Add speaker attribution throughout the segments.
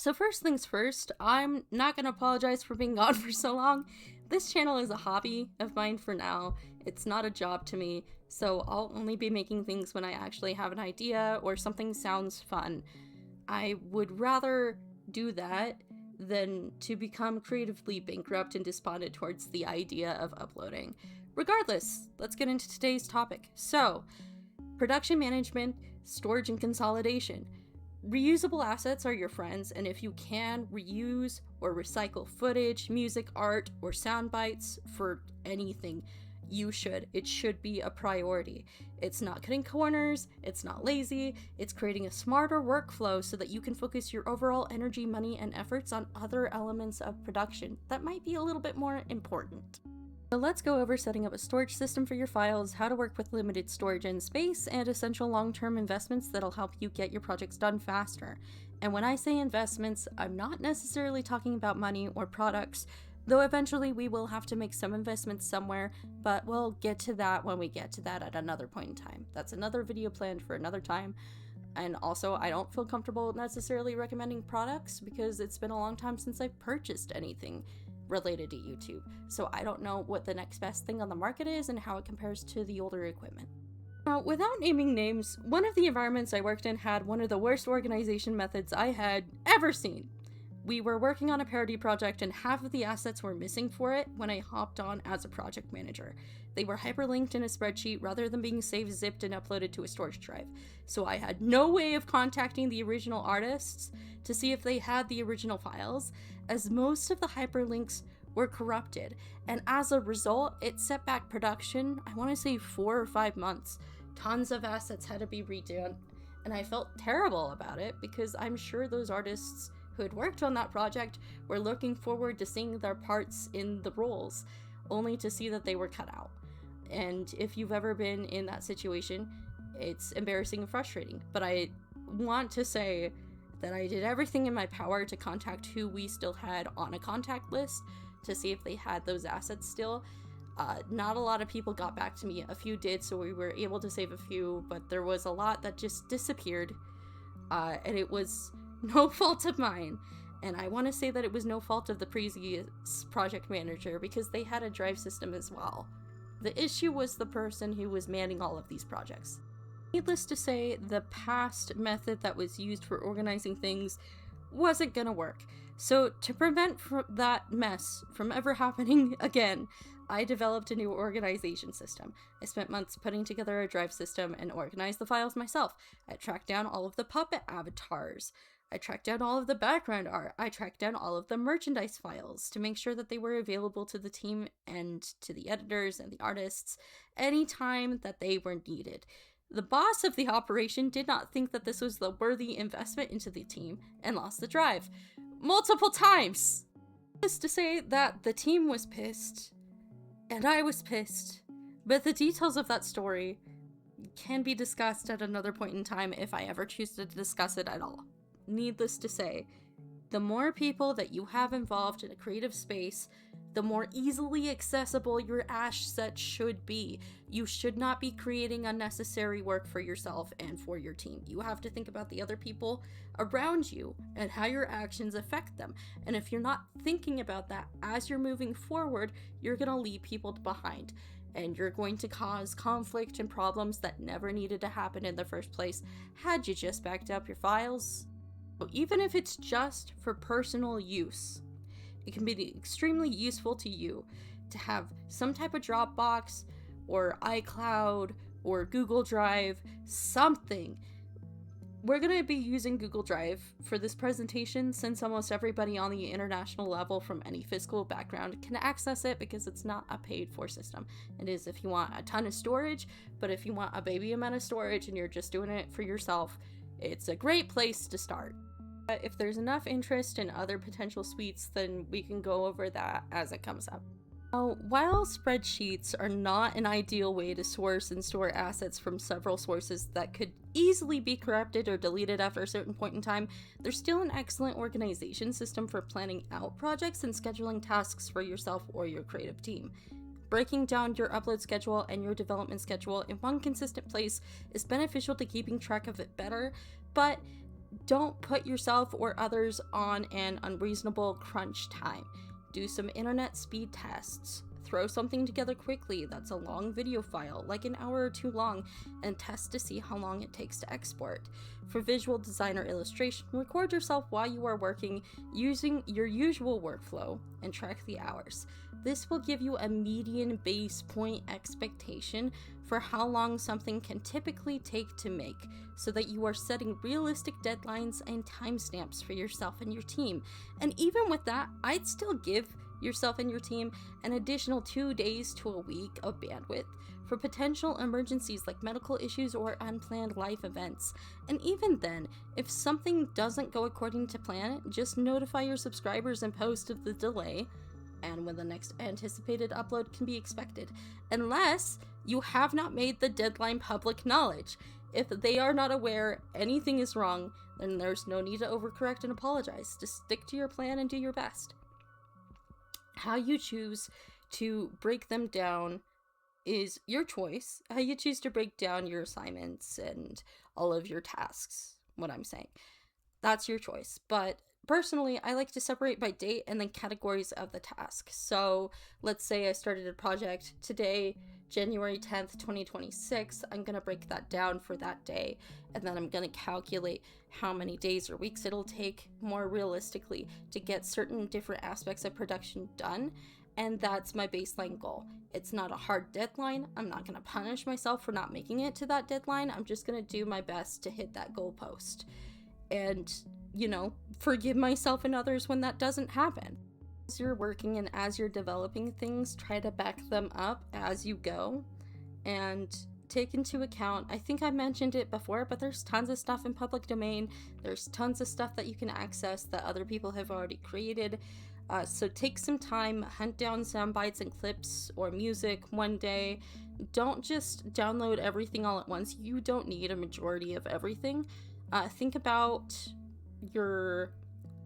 Speaker 1: So first things first, I'm not going to apologize for being gone for so long. This channel is a hobby of mine for now. It's not a job to me, so I'll only be making things when I actually have an idea or something sounds fun. I would rather do that than to become creatively bankrupt and despondent towards the idea of uploading. Regardless, let's get into today's topic. So, production management, storage, and consolidation. Reusable assets are your friends, and if you can, reuse or recycle footage, music, art, or sound bites for anything, you should. It should be a priority. It's not cutting corners, it's not lazy, it's creating a smarter workflow so that you can focus your overall energy, money, and efforts on other elements of production that might be a little bit more important. So let's go over setting up a storage system for your files, how to work with limited storage and space, and essential long-term investments that'll help you get your projects done faster. And when I say investments, I'm not necessarily talking about money or products, though eventually we will have to make some investments somewhere, but we'll get to that when we get to that at another point in time. That's another video planned for another time. And also, I don't feel comfortable necessarily recommending products because it's been a long time since I've purchased anything related to YouTube, so I don't know what the next best thing on the market is and how it compares to the older equipment. Now, without naming names, one of the environments I worked in had one of the worst organization methods I had ever seen. We were working on a parody project and half of the assets were missing for it when I hopped on as a project manager. They were hyperlinked in a spreadsheet rather than being saved, zipped, and uploaded to a storage drive. So I had no way of contacting the original artists to see if they had the original files, as most of the hyperlinks were corrupted, and as a result, it set back production, I want to say 4 or 5 months. Tons of assets had to be redone, and I felt terrible about it because I'm sure those artists who had worked on that project were looking forward to seeing their parts in the roles, only to see that they were cut out. And if you've ever been in that situation, it's embarrassing and frustrating. But I want to say that I did everything in my power to contact who we still had on a contact list to see if they had those assets still. Not a lot of people got back to me. A few did, so we were able to save a few, but there was a lot that just disappeared. And it was no fault of mine. And I want to say that it was no fault of the previous project manager because they had a drive system as well. The issue was the person who was manning all of these projects. Needless to say, the past method that was used for organizing things wasn't gonna work. So to prevent that mess from ever happening again, I developed a new organization system. I spent months putting together a drive system and organized the files myself. I tracked down all of the puppet avatars. I tracked down all of the background art. I tracked down all of the merchandise files to make sure that they were available to the team and to the editors and the artists anytime that they were needed. The boss of the operation did not think that this was the worthy investment into the team and lost the drive multiple times. Needless to say that the team was pissed and I was pissed, but the details of that story can be discussed at another point in time if I ever choose to discuss it at all. Needless to say, the more people that you have involved in a creative space, the more easily accessible your asset should be. You should not be creating unnecessary work for yourself and for your team. You have to think about the other people around you and how your actions affect them. And if you're not thinking about that as you're moving forward, you're going to leave people behind. And you're going to cause conflict and problems that never needed to happen in the first place had you just backed up your files. So even if it's just for personal use, it can be extremely useful to you to have some type of Dropbox or iCloud or Google Drive, something. We're going to be using Google Drive for this presentation since almost everybody on the international level from any physical background can access it because it's not a paid-for system. It is if you want a ton of storage, but if you want a baby amount of storage and you're just doing it for yourself, it's a great place to start. If there's enough interest in other potential suites, then we can go over that as it comes up. Now, while spreadsheets are not an ideal way to source and store assets from several sources that could easily be corrupted or deleted after a certain point in time, they're still an excellent organization system for planning out projects and scheduling tasks for yourself or your creative team. Breaking down your upload schedule and your development schedule in one consistent place is beneficial to keeping track of it better, but Don't put yourself or others on an unreasonable crunch time. Do some internet speed tests. Throw something together quickly that's a long video file, like an hour or two long, and test to see how long it takes to export. For visual design or illustration, record yourself while you are working using your usual workflow and track the hours. This will give you a median base point expectation for how long something can typically take to make, so that you are setting realistic deadlines and timestamps for yourself and your team. And even with that, I'd still give yourself and your team an additional 2 days to a week of bandwidth for potential emergencies like medical issues or unplanned life events. And even then, if something doesn't go according to plan, just notify your subscribers and post of the delay and when the next anticipated upload can be expected, unless you have not made the deadline public knowledge. If they are not aware anything is wrong, then there's no need to overcorrect and apologize. Just stick to your plan and do your best. How you choose to break them down is your choice. How you choose to break down your assignments and all of your tasks, what I'm saying. That's your choice. But personally, I like to separate by date and then categories of the task. So let's say I started a project today, January 10th, 2026. I'm going to break that down for that day, and then I'm going to calculate how many days or weeks it'll take more realistically to get certain different aspects of production done. And that's my baseline goal. It's not a hard deadline. I'm not going to punish myself for not making it to that deadline. I'm just going to do my best to hit that goalpost. And, forgive myself and others when that doesn't happen. As you're working and as you're developing things, try to back them up as you go and take into account, I think I mentioned it before, but there's tons of stuff in public domain. There's tons of stuff that you can access that other people have already created. So take some time, hunt down sound bites and clips or music one day. Don't just download everything all at once. You don't need a majority of everything. Think about your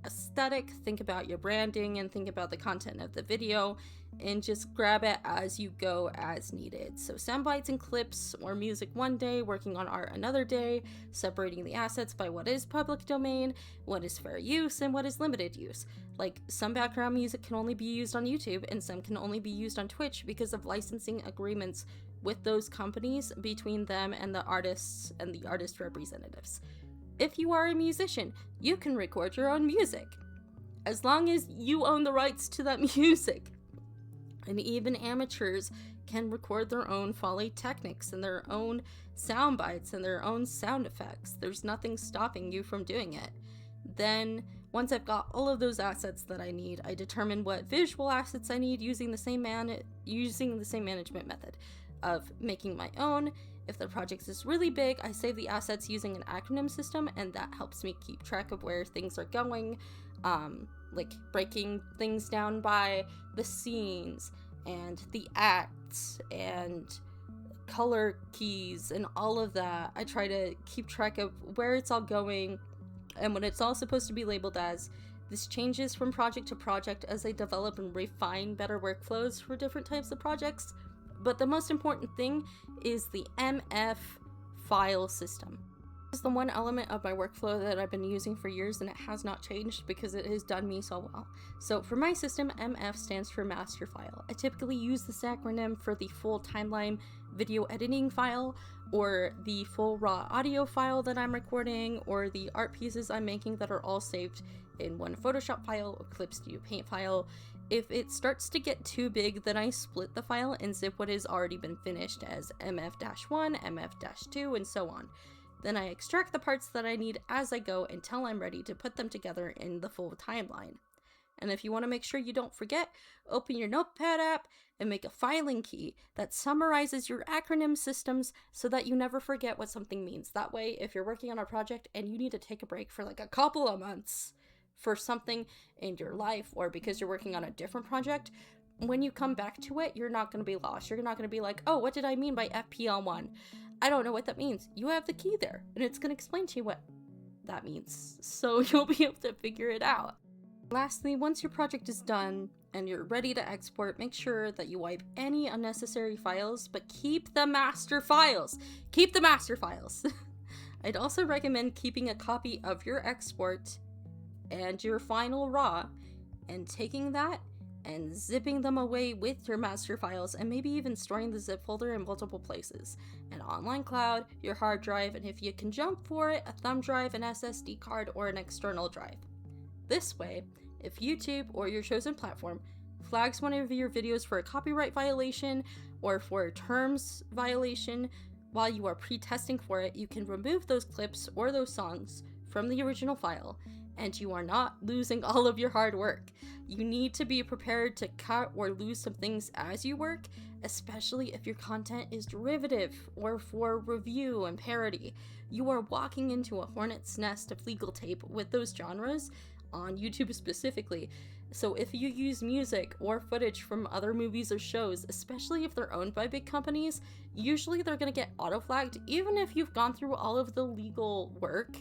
Speaker 1: aesthetic, think about your branding, and think about the content of the video, and just grab it as you go as needed. So sound bites and clips or music one day, working on art another day, separating the assets by what is public domain, what is fair use, and what is limited use. Like, some background music can only be used on YouTube and some can only be used on Twitch because of licensing agreements with those companies between them and the artists and the artist representatives. If you are a musician, you can record your own music, as long as you own the rights to that music. And even amateurs can record their own Foley techniques and their own sound bites and their own sound effects. There's nothing stopping you from doing it. Then, once I've got all of those assets that I need, I determine what visual assets I need using the same management method of making my own. If the project is really big, I save the assets using an acronym system, and that helps me keep track of where things are going, like breaking things down by the scenes and the acts and color keys and all of that. I try to keep track of where it's all going and what it's all supposed to be labeled as. This changes from project to project as I develop and refine better workflows for different types of projects. But the most important thing is the MF file system. This is the one element of my workflow that I've been using for years, and it has not changed because it has done me so well. So for my system, MF stands for master file. I typically use this acronym for the full timeline video editing file, or the full raw audio file that I'm recording, or the art pieces I'm making that are all saved in one Photoshop file or Clip Studio Paint file. If it starts to get too big, then I split the file and zip what has already been finished as MF-1, MF-2, and so on. Then I extract the parts that I need as I go until I'm ready to put them together in the full timeline. And if you want to make sure you don't forget, open your Notepad app and make a filing key that summarizes your acronym systems so that you never forget what something means. That way, if you're working on a project and you need to take a break for like a couple of months for something in your life, or because you're working on a different project, when you come back to it, you're not going to be lost. You're not going to be like, oh, what did I mean by FPL1? I don't know what that means. You have the key there, and it's going to explain to you what that means, so you'll be able to figure it out. Lastly, once your project is done and you're ready to export, make sure that you wipe any unnecessary files, but keep the master files. Keep the master files. I'd also recommend keeping a copy of your export and your final RAW and taking that and zipping them away with your master files, and maybe even storing the zip folder in multiple places: an online cloud, your hard drive, and if you can jump for it, a thumb drive, an SSD card, or an external drive. This way, if YouTube or your chosen platform flags one of your videos for a copyright violation or for a terms violation while you are pre-testing for it, you can remove those clips or those songs from the original file, and you are not losing all of your hard work. You need to be prepared to cut or lose some things as you work, especially if your content is derivative or for review and parody. You are walking into a hornet's nest of legal tape with those genres on YouTube specifically. So if you use music or footage from other movies or shows, especially if they're owned by big companies, usually they're going to get auto-flagged even if you've gone through all of the legal work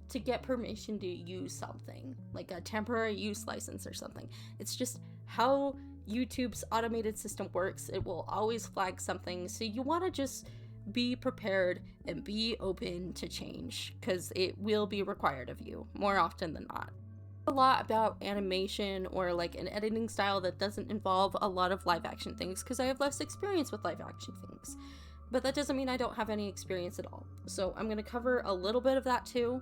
Speaker 1: to get permission to use something, like a temporary use license or something. It's just how YouTube's automated system works. It will always flag something, so you want to just be prepared and be open to change, because it will be required of you more often than not. A lot about animation or like an editing style that doesn't involve a lot of live action things, because I have less experience with live action things, but that doesn't mean I don't have any experience at all. So I'm going to cover a little bit of that too.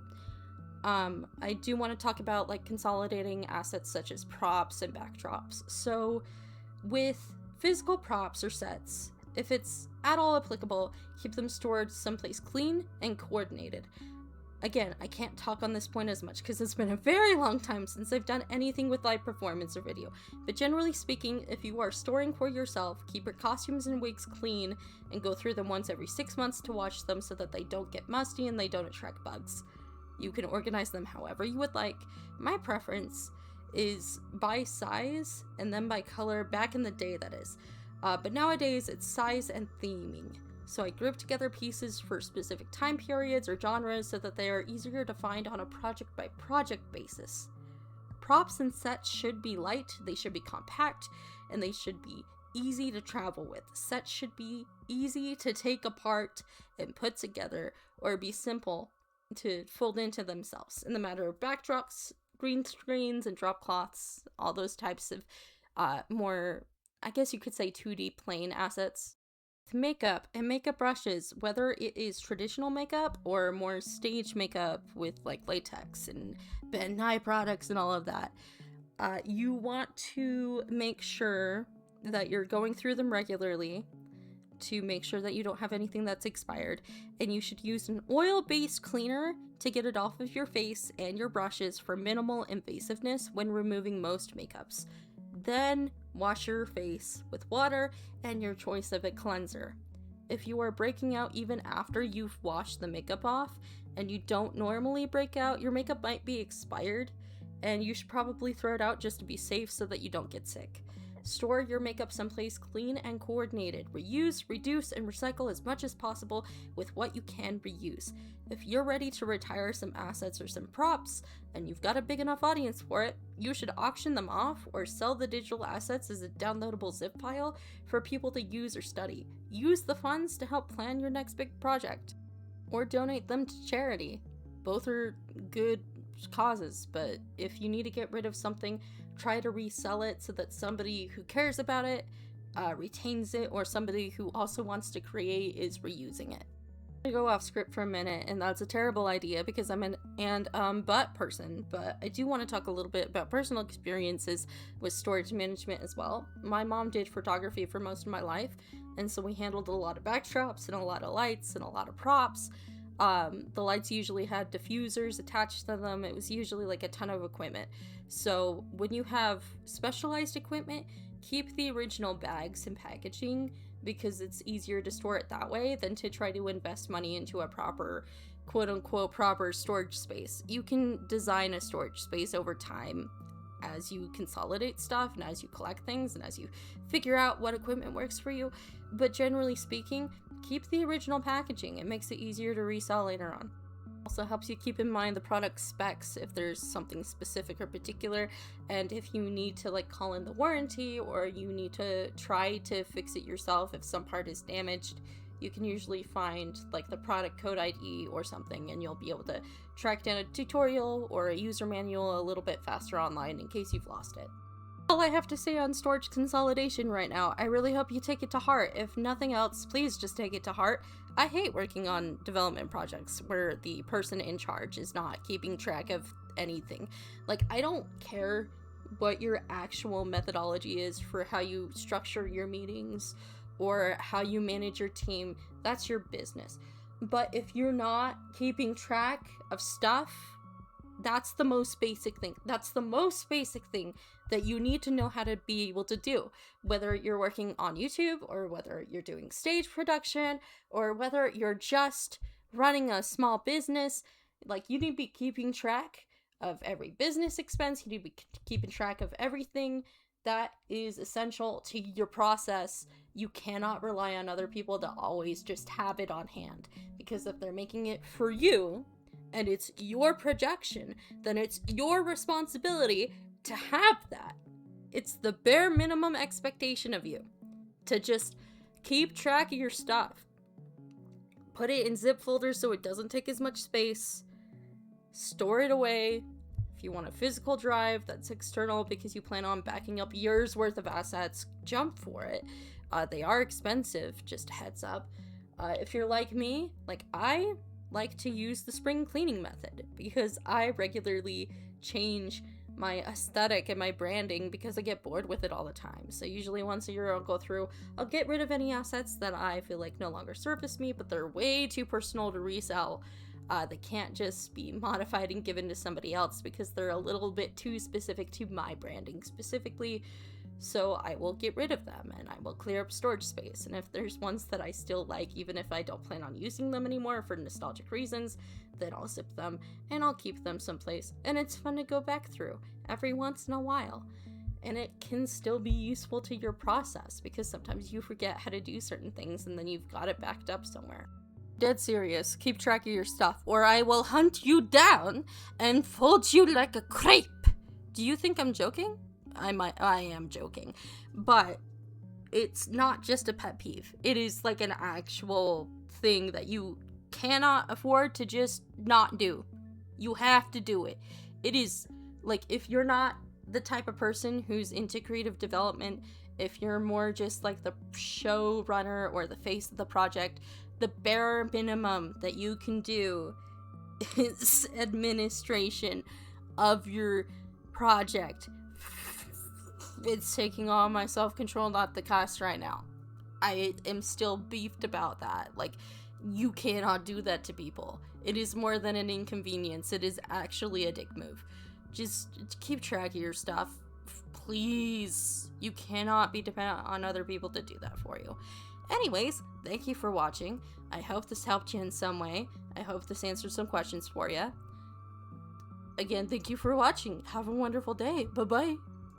Speaker 1: I do want to talk about like consolidating assets such as props and backdrops. So with physical props or sets, if it's at all applicable, keep them stored someplace clean and coordinated. Again, I can't talk on this point as much because it's been a very long time since I've done anything with live performance or video, but generally speaking, if you are storing for yourself, keep your costumes and wigs clean and go through them once every 6 months to wash them so that they don't get musty and they don't attract bugs. You can organize them however you would like. My preference is by size and then by color, back in the day that is. But nowadays it's size and theming. So I group together pieces for specific time periods or genres so that they are easier to find on a project by project basis. Props and sets should be light, they should be compact, and they should be easy to travel with. Sets should be easy to take apart and put together, or be simple to fold into themselves. In the matter of backdrops, green screens, and drop cloths, all those types of more, I guess you could say, 2D plain assets. Makeup and makeup brushes, whether it is traditional makeup or more stage makeup with like latex and Ben Nye products and all of that, you want to make sure that you're going through them regularly to make sure that you don't have anything that's expired, and you should use an oil-based cleaner to get it off of your face and your brushes for minimal invasiveness when removing most makeups. Then wash your face with water and your choice of a cleanser. If you are breaking out even after you've washed the makeup off and you don't normally break out, your makeup might be expired and you should probably throw it out just to be safe so that you don't get sick. Store your makeup someplace clean and coordinated. Reuse, reduce, and recycle as much as possible with what you can reuse. If you're ready to retire some assets or some props, and you've got a big enough audience for it, you should auction them off or sell the digital assets as a downloadable zip file for people to use or study. Use the funds to help plan your next big project, or donate them to charity. Both are good causes, but if you need to get rid of something, try to resell it so that somebody who cares about it retains it, or somebody who also wants to create is reusing it. I'm gonna go off script for a minute, and that's a terrible idea because I'm an but person, but I do want to talk a little bit about personal experiences with storage management as well. My mom did photography for most of my life, and so we handled a lot of backdrops and a lot of lights and a lot of props. The lights usually had diffusers attached to them. It was usually like a ton of equipment. So when you have specialized equipment, keep the original bags and packaging because it's easier to store it that way than to try to invest money into a proper, quote-unquote, proper storage space. You can design a storage space over time as you consolidate stuff and as you collect things and as you figure out what equipment works for you. But generally speaking, keep the original packaging. It makes it easier to resell later on. Also helps you keep in mind the product specs if there's something specific or particular, and if you need to like call in the warranty or you need to try to fix it yourself if some part is damaged, you can usually find like the product code ID or something, and you'll be able to track down a tutorial or a user manual a little bit faster online in case you've lost it. All I have to say on storage consolidation right now. I really hope you take it to heart. If nothing else, please just take it to heart. I hate working on development projects where the person in charge is not keeping track of anything. Like, I don't care what your actual methodology is for how you structure your meetings or how you manage your team. That's your business. But if you're not keeping track of stuff, that's the most basic thing. That's the most basic thing that you need to know how to be able to do. Whether you're working on YouTube, or whether you're doing stage production, or whether you're just running a small business, like, you need to be keeping track of every business expense. You need to be keeping track of everything that is essential to your process. You cannot rely on other people to always just have it on hand, because if they're making it for you, and it's your projection, then it's your responsibility to have that. It's the bare minimum expectation of you to just keep track of your stuff. Put it in zip folders so it doesn't take as much space. Store it away. If you want a physical drive that's external because you plan on backing up years worth of assets, jump for it. They are expensive, just a heads up. If you're like me, like I like to use the spring cleaning method, because I regularly change my aesthetic and my branding because I get bored with it all the time. So usually once a year I'll go through, I'll get rid of any assets that I feel like no longer service me, but they're way too personal to resell. They can't just be modified and given to somebody else because they're a little bit too specific to my branding specifically. So I will get rid of them, and I will clear up storage space. And if there's ones that I still like, even if I don't plan on using them anymore for nostalgic reasons, then I'll zip them and I'll keep them someplace. And it's fun to go back through every once in a while. And it can still be useful to your process, because sometimes you forget how to do certain things and then you've got it backed up somewhere. Dead serious, keep track of your stuff, or I will hunt you down and fold you like a crepe. Do you think I'm joking? I am joking, but it's not just a pet peeve. It is like an actual thing that you cannot afford to just not do. You have to do it. It is like, if you're not the type of person who's into creative development, if you're more just like the showrunner or the face of the project, the bare minimum that you can do is administration of your project. It's taking all my self-control not to cuss right now. I am still beefed about that. Like, you cannot do that to people. It is more than an inconvenience. It is actually a dick move. Just keep track of your stuff, please. You cannot be dependent on other people to do that for you. Anyways, thank you for watching. I hope this helped you in some way. I hope this answered some questions for you. Again, thank you for watching. Have a wonderful day. Bye-bye.